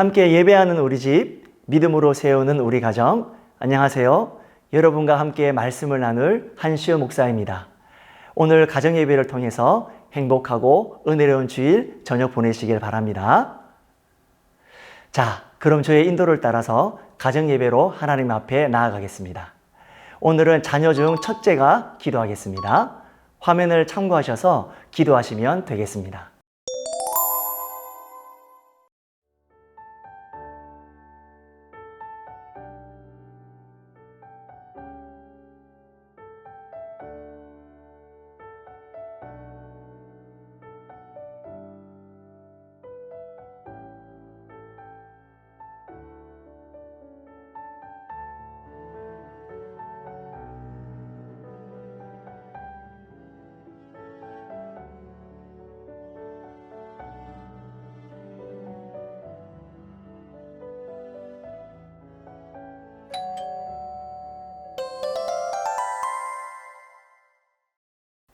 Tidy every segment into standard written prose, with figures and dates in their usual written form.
함께 예배하는 우리 집, 믿음으로 세우는 우리 가정, 안녕하세요. 여러분과 함께 말씀을 나눌 한시호 목사입니다. 오늘 가정 예배를 통해서 행복하고 은혜로운 주일 저녁 보내시길 바랍니다. 자, 그럼 저의 인도를 따라서 가정 예배로 하나님 앞에 나아가겠습니다. 오늘은 자녀 중 첫째가 기도하겠습니다. 화면을 참고하셔서 기도하시면 되겠습니다.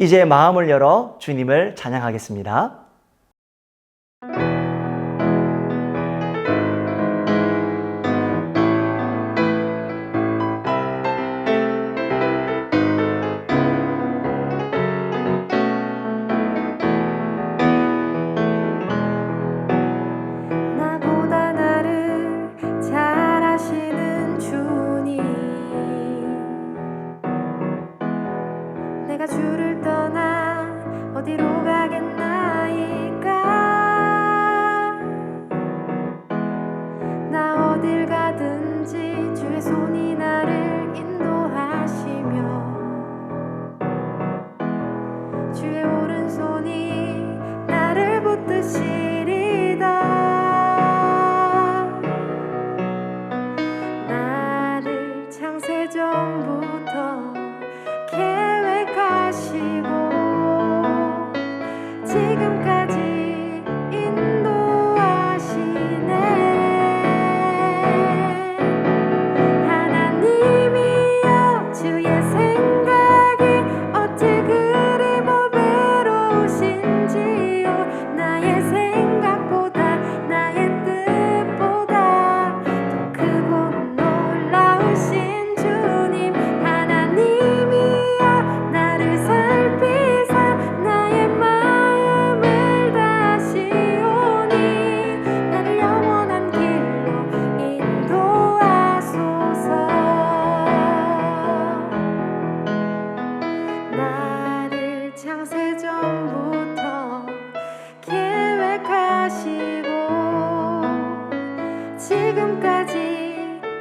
이제 마음을 열어 주님을 찬양하겠습니다. 나보다 나를 잘 아시는 주님, 내가 주를 떠나 어디로 가겠나이까. 나 어딜 가든지 주의 손이 나를 인도하시며 주의 오른손이 나를 붙드시리다. 나를 창세전부터 계획하시고 지금까지 인도하시네. 하나님이여, 주의 생각이 어찌 그리 보배로우신지요. 나의 생각보다 나의 뜻보다 더 크고 놀라우신 주님. 하나님이여, 나를 살피사 나의 마음을 다하시오니 나를 영원한 길로 인도하소서. 나를 창세전부터 계획하시고 지금까지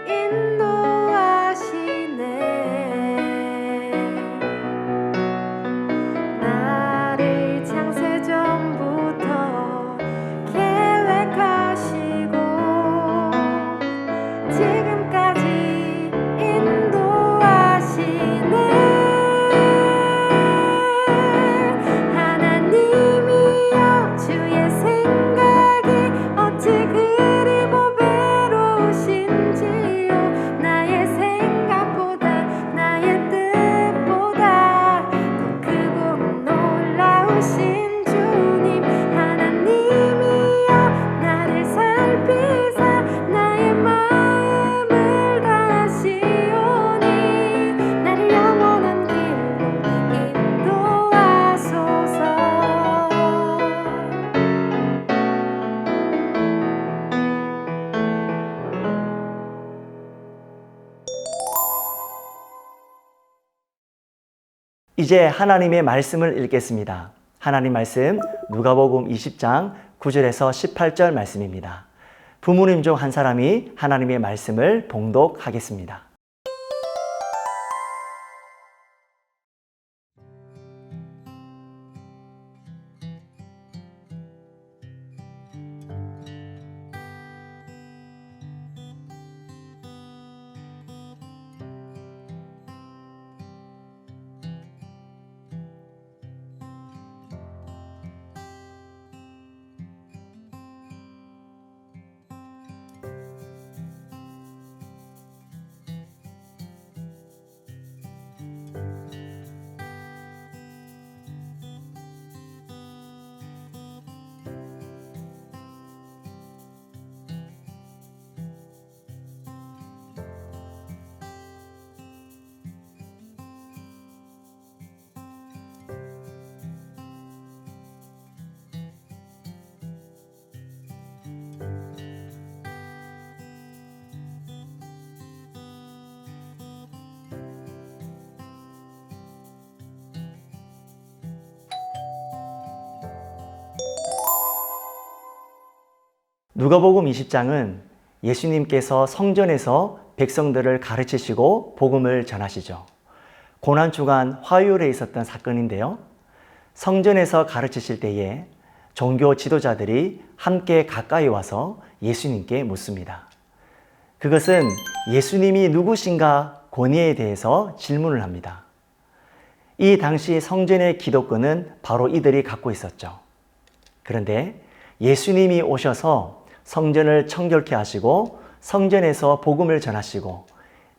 인도하시네. 나를 창세전부터 계획하시고 지금까지 인도하시네. 하나님이여, 주의 생각이 어찌 그리 보배로우신지요. 나의 생각보다 나의 뜻보다 더 크고 놀라우신 주님. 하나님이여, 나를 살피사 나의 마음을 다하시오니 나를 영원한 길로 인도하소서. 이제 하나님의 말씀을 읽겠습니다. 하나님 말씀 누가복음 20장 9절에서 18절 말씀입니다. 부모님 중 한 사람이 하나님의 말씀을 봉독하겠습니다. 누가복음 20장은 예수님께서 성전에서 백성들을 가르치시고 복음을 전하시죠. 고난주간 화요일에 있었던 사건인데요. 성전에서 가르치실 때에 종교 지도자들이 함께 가까이 와서 예수님께 묻습니다. 그것은 예수님이 누구신가 권위에 대해서 질문을 합니다. 이 당시 성전의 기독권은 바로 이들이 갖고 있었죠. 그런데 예수님이 오셔서 성전을 청결케 하시고 성전에서 복음을 전하시고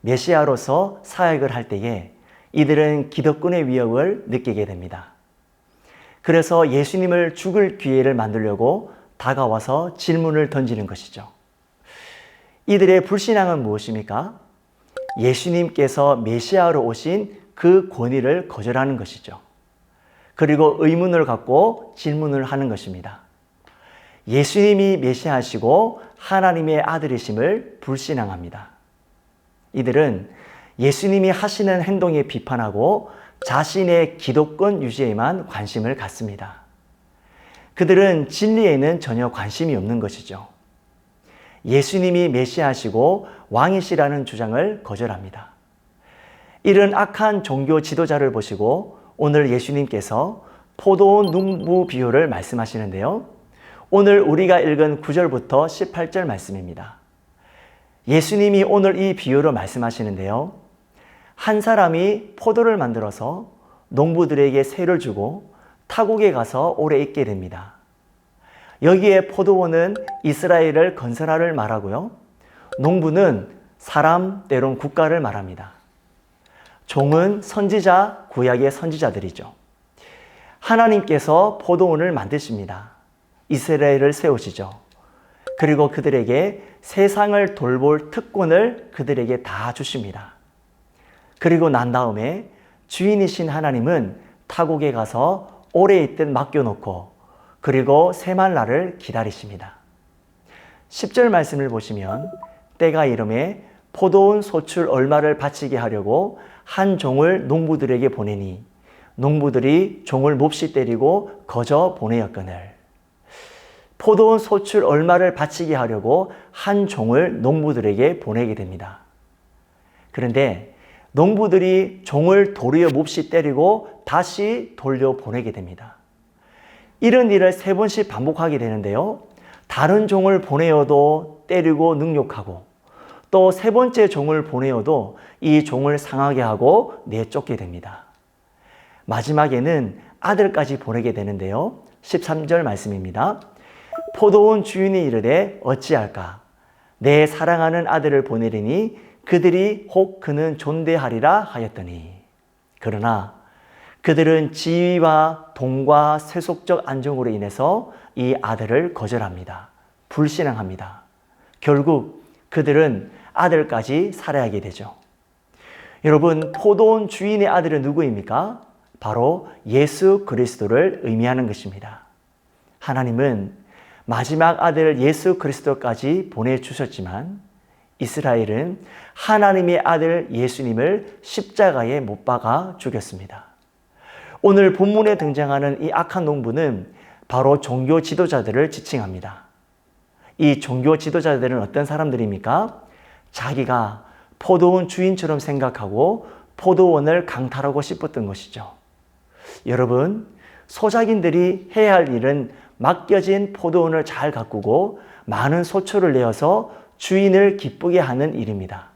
메시아로서 사역을 할 때에 이들은 기득권의 위협을 느끼게 됩니다. 그래서 예수님을 죽을 기회를 만들려고 다가와서 질문을 던지는 것이죠. 이들의 불신앙은 무엇입니까? 예수님께서 메시아로 오신 그 권위를 거절하는 것이죠. 그리고 의문을 갖고 질문을 하는 것입니다. 예수님이 메시아시고 하나님의 아들이심을 불신앙합니다. 이들은 예수님이 하시는 행동에 비판하고 자신의 기독권 유지에만 관심을 갖습니다. 그들은 진리에는 전혀 관심이 없는 것이죠. 예수님이 메시아시고 왕이시라는 주장을 거절합니다. 이런 악한 종교 지도자를 보시고 오늘 예수님께서 포도원 농부 비유를 말씀하시는데요. 오늘 우리가 읽은 9절부터 18절 말씀입니다. 예수님이 오늘 이 비유를 말씀하시는데요. 한 사람이 포도를 만들어서 농부들에게 세를 주고 타국에 가서 오래 있게 됩니다. 여기에 포도원은 이스라엘을 건설하를 말하고요. 농부는 사람, 때론 국가를 말합니다. 종은 선지자, 구약의 선지자들이죠. 하나님께서 포도원을 만드십니다. 이스라엘을 세우시죠. 그리고 그들에게 세상을 돌볼 특권을 그들에게 다 주십니다. 그리고 난 다음에 주인이신 하나님은 타국에 가서 오래 있듯 맡겨놓고 그리고 새말 날을 기다리십니다. 10절 말씀을 보시면 때가 이름에 포도원 소출 얼마를 바치게 하려고 한 종을 농부들에게 보내니 농부들이 종을 몹시 때리고 거저 보내었거늘. 포도원 소출 얼마를 바치게 하려고 한 종을 농부들에게 보내게 됩니다. 그런데 농부들이 종을 도리어 몹시 때리고 다시 돌려 보내게 됩니다. 이런 일을 3번씩 반복하게 되는데요. 다른 종을 보내어도 때리고 능욕하고 또 3번째 종을 보내어도 이 종을 상하게 하고 내쫓게 됩니다. 마지막에는 아들까지 보내게 되는데요. 13절 말씀입니다. 포도원 주인이 이르되 어찌할까? 내 사랑하는 아들을 보내리니 그들이 혹 그는 존대하리라 하였더니 그러나 그들은 지위와 돈과 세속적 안정으로 인해서 이 아들을 거절합니다. 불신앙합니다. 결국 그들은 아들까지 살해하게 되죠. 여러분, 포도원 주인의 아들은 누구입니까? 바로 예수 그리스도를 의미하는 것입니다. 하나님은 마지막 아들 예수 그리스도까지 보내주셨지만 이스라엘은 하나님의 아들 예수님을 십자가에 못 박아 죽였습니다. 오늘 본문에 등장하는 이 악한 농부는 바로 종교 지도자들을 지칭합니다. 이 종교 지도자들은 어떤 사람들입니까? 자기가 포도원 주인처럼 생각하고 포도원을 강탈하고 싶었던 것이죠. 여러분, 소작인들이 해야 할 일은 맡겨진 포도원을 잘 가꾸고 많은 소초를 내어서 주인을 기쁘게 하는 일입니다.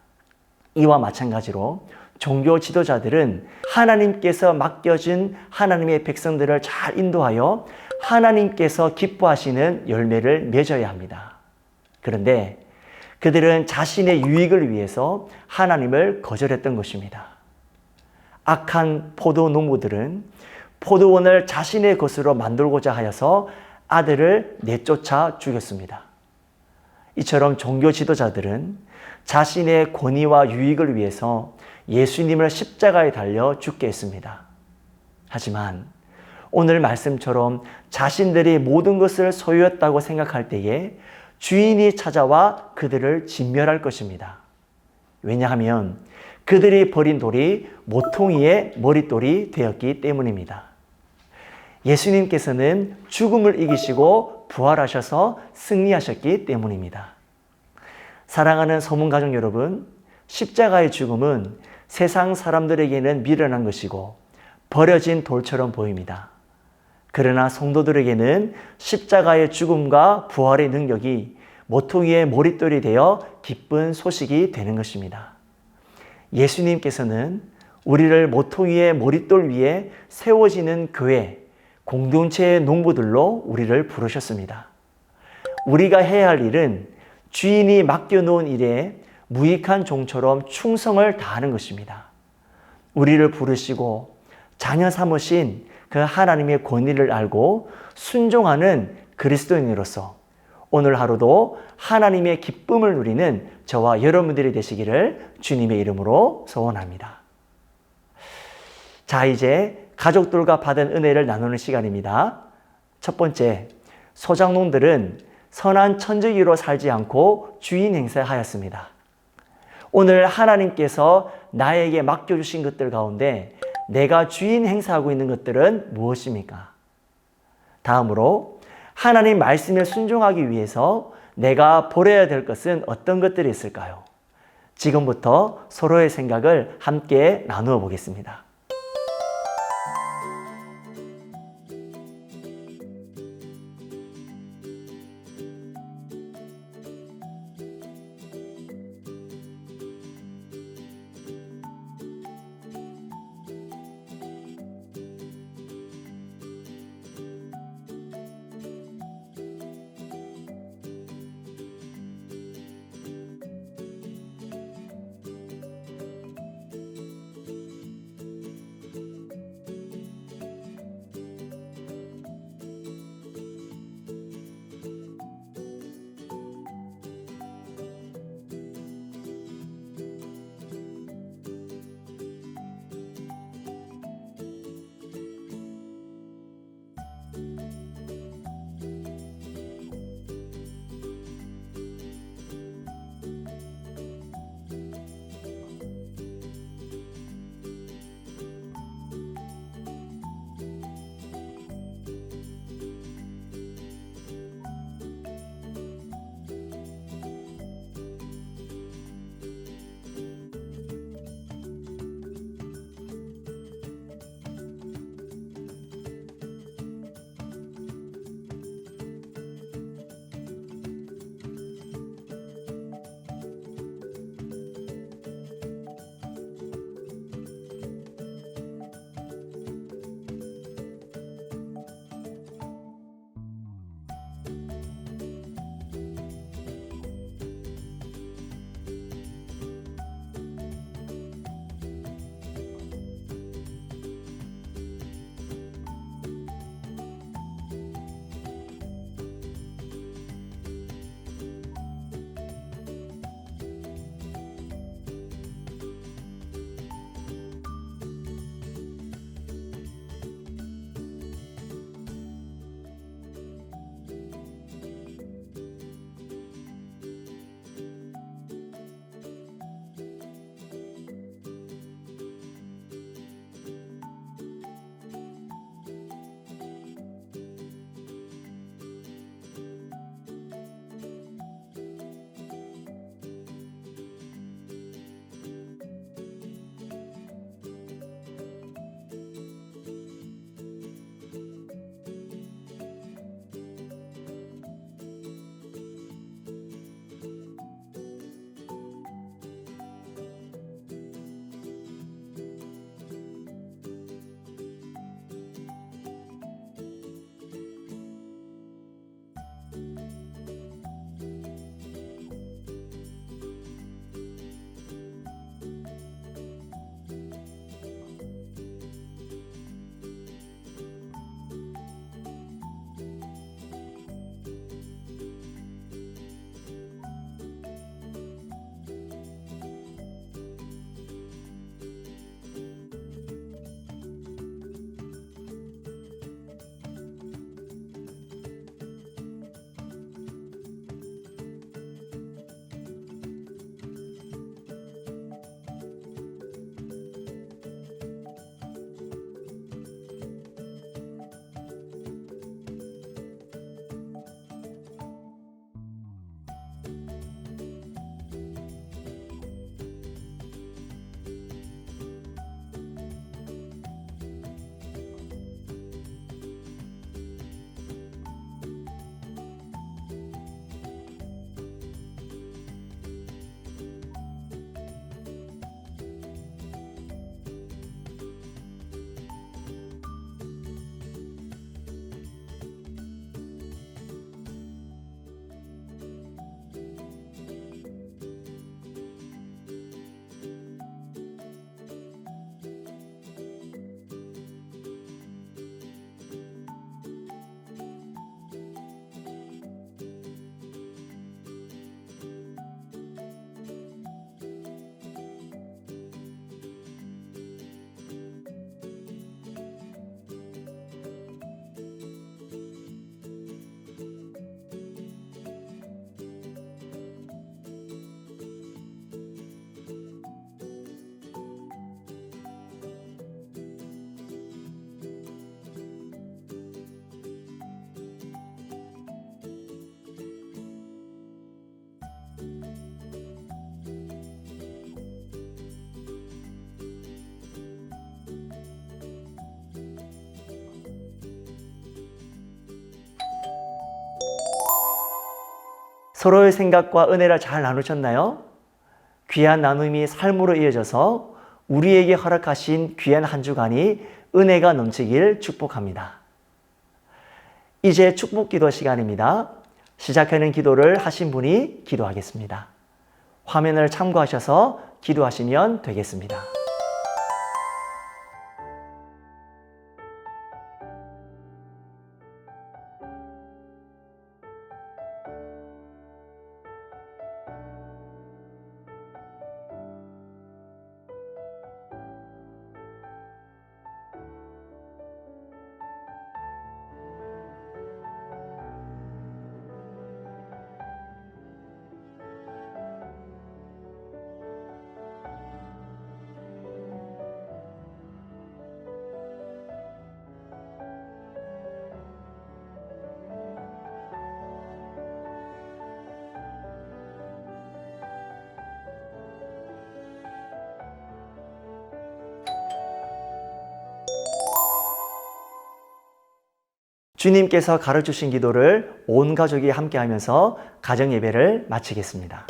이와 마찬가지로 종교 지도자들은 하나님께서 맡겨진 하나님의 백성들을 잘 인도하여 하나님께서 기뻐하시는 열매를 맺어야 합니다. 그런데 그들은 자신의 유익을 위해서 하나님을 거절했던 것입니다. 악한 포도 농부들은 포도원을 자신의 것으로 만들고자 하여서 아들을 내쫓아 죽였습니다. 이처럼 종교 지도자들은 자신의 권위와 유익을 위해서 예수님을 십자가에 달려 죽게 했습니다. 하지만 오늘 말씀처럼 자신들이 모든 것을 소유했다고 생각할 때에 주인이 찾아와 그들을 진멸할 것입니다. 왜냐하면 그들이 버린 돌이 모퉁이의 머릿돌이 되었기 때문입니다. 예수님께서는 죽음을 이기시고 죽으시고 부활하셔서 승리하셨기 때문입니다. 사랑하는 소문가족 여러분, 십자가의 죽음은 세상 사람들에게는 미련한 것이고 버려진 돌처럼 보입니다. 그러나 성도들에게는 십자가의 죽음과 부활의 능력이 모퉁이의 머릿돌이 되어 기쁜 소식이 되는 것입니다. 예수님께서는 우리를 모퉁이의 머릿돌 위에 세워지는 교회, 공동체의 농부들로 우리를 부르셨습니다. 우리가 해야 할 일은 주인이 맡겨놓은 일에 무익한 종처럼 충성을 다하는 것입니다. 우리를 부르시고 자녀 삼으신 그 하나님의 권위를 알고 순종하는 그리스도인으로서 오늘 하루도 하나님의 기쁨을 누리는 저와 여러분들이 되시기를 주님의 이름으로 소원합니다. 자, 이제 가족들과 받은 은혜를 나누는 시간입니다. 첫 번째, 소장농들은 선한 천주기로 살지 않고 주인 행세하였습니다. 오늘 하나님께서 나에게 맡겨주신 것들 가운데 내가 주인 행사하고 있는 것들은 무엇입니까? 다음으로 하나님 말씀에 순종하기 위해서 내가 버려야 될 것은 어떤 것들이 있을까요? 지금부터 서로의 생각을 함께 나누어 보겠습니다. 서로의 생각과 은혜를 잘 나누셨나요? 귀한 나눔이 삶으로 이어져서 우리에게 허락하신 귀한 한 주간이 은혜가 넘치길 축복합니다. 이제 축복 기도 시간입니다. 시작하는 기도를 하신 분이 기도하겠습니다. 화면을 참고하셔서 기도하시면 되겠습니다. 주님께서 가르치신 기도를 온 가족이 함께 하면서 가정 예배를 마치겠습니다.